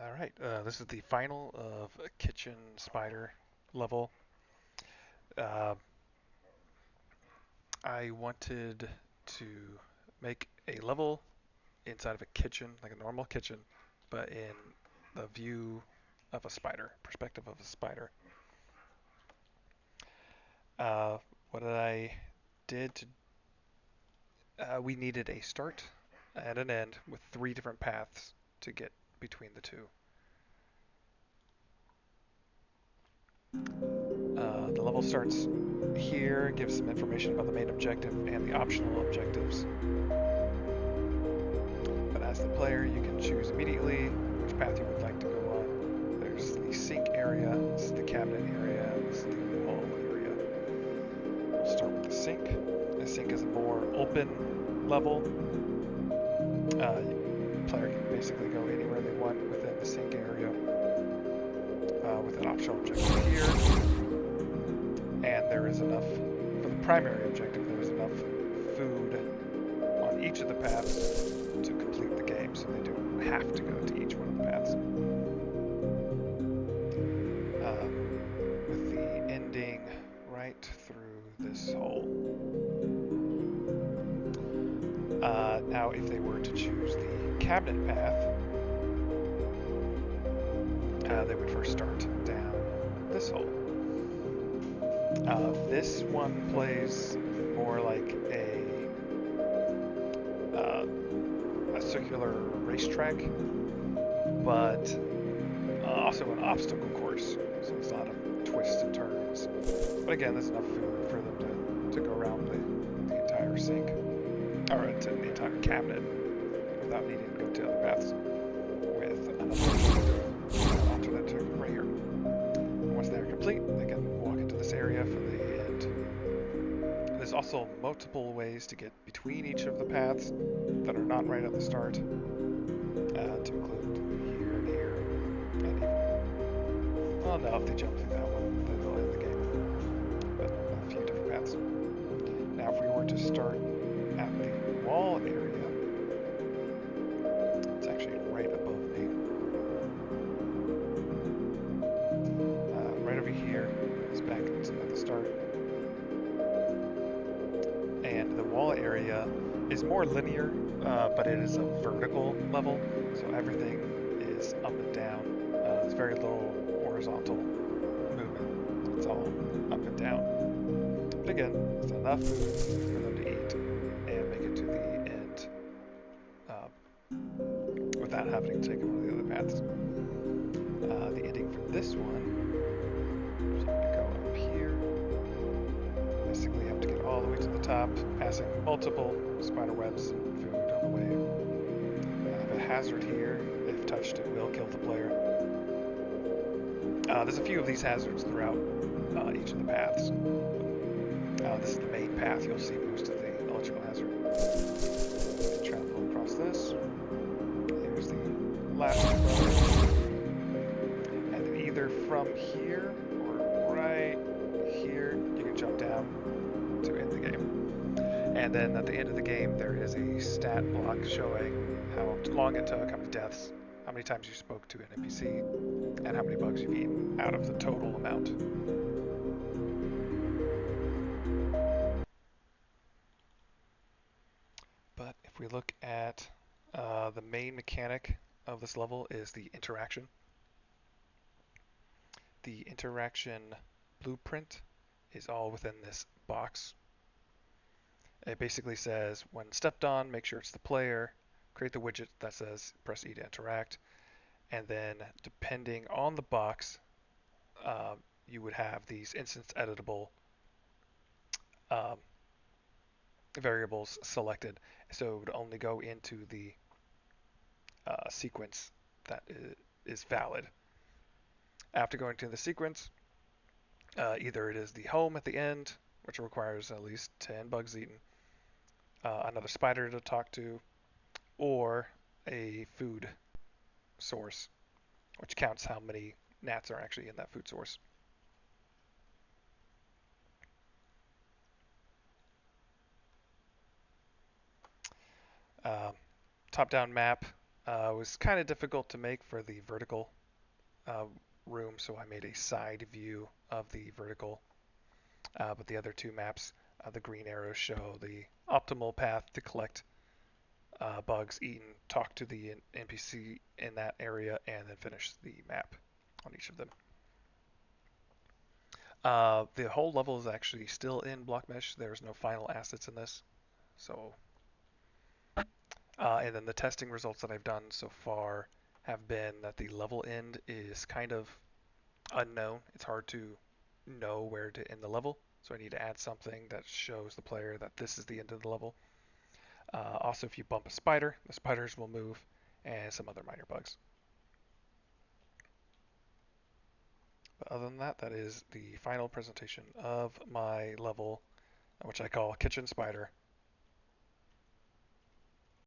All right, this is the final of a kitchen spider level. Uh, I wanted to make a level inside of a kitchen, like a normal kitchen, but in the view of a spider, perspective of a spider. Uh, what I did to, we needed a start and an end with three different paths to get between the two. The level starts here, gives some information about the main objective and the optional objectives. But as the player, you can choose immediately which path you would like to go on. There's the sink area, this is the cabinet area, this is the wall area. We'll start with the sink. The sink is a more open level. The player can basically go anywhere they want within the sink area with an optional objective here. And there is enough, for the primary objective, there is enough food on each of the paths to complete the game, so they don't have to go to each one of the paths. With the ending right through this hole. Now, if they were to choose the cabinet path, they would first start down this hole. This one plays more like a circular racetrack, but also an obstacle course. So there's a lot of twists and turns. But again, there's enough food for them to go around the entire sink, or to the entire cabinet, without needing to go to other paths with another alternative right here. And once they're complete, they can walk into this area for the end. There's also multiple ways to get between each of the paths that are not right at the start, to include here and here, and even, well, no, if they jump through that one, then they'll end the game. But a few different paths. Now, if we were to start at the wall area, it's actually right above me. Right over here is back at the start. And the wall area is more linear, but it is a vertical level, so everything is up and down. There's very little horizontal movement. It's all up and down. But again, it's enough food for them to eat and make it to the end without having to take one of the other paths. The ending for this one, so I'm going to go up here. Basically, you have to get all the way to the top, passing multiple spider webs and food on the way. I have a hazard here. If touched, it will kill the player. There's a few of these hazards throughout each of the paths. This is the main path. You'll see most of the electrical hazard. Travel across this. Here's the last one. And then either from here or right here, you can jump down to end the game. And then at the end of the game, there is a stat block showing how long it took, how many deaths, how many times you spoke to an NPC, and how many bugs you've eaten out of the total amount. But if we look at the main mechanic of this level is the interaction. The interaction blueprint is all within this box. It basically says when stepped on, make sure it's the player, create the widget that says press E to interact, and then depending on the box, you would have these instance editable um, variables selected. So it would only go into the sequence that is valid. After going to the sequence, either it is the home at the end, which requires at least 10 bugs eaten, another spider to talk to, or a food source, which counts how many gnats are actually in that food source. Uh, Top-down map It was kind of difficult to make for the vertical uh, room, so I made a side view of the vertical. But the other two maps, the green arrows show the optimal path to collect bugs, eat and talk to the NPC in that area, and then finish the map on each of them. The whole level is actually still in Blockmesh. There's no final assets in this. So, and then the testing results that I've done so far have been that the level end is kind of unknown. It's hard to know where to end the level. So I need to add something that shows the player that this is the end of the level. Also, if you bump a spider, the spiders will move, and some other minor bugs. But other than that, that is the final presentation of my level, which I call Kitchen Spider.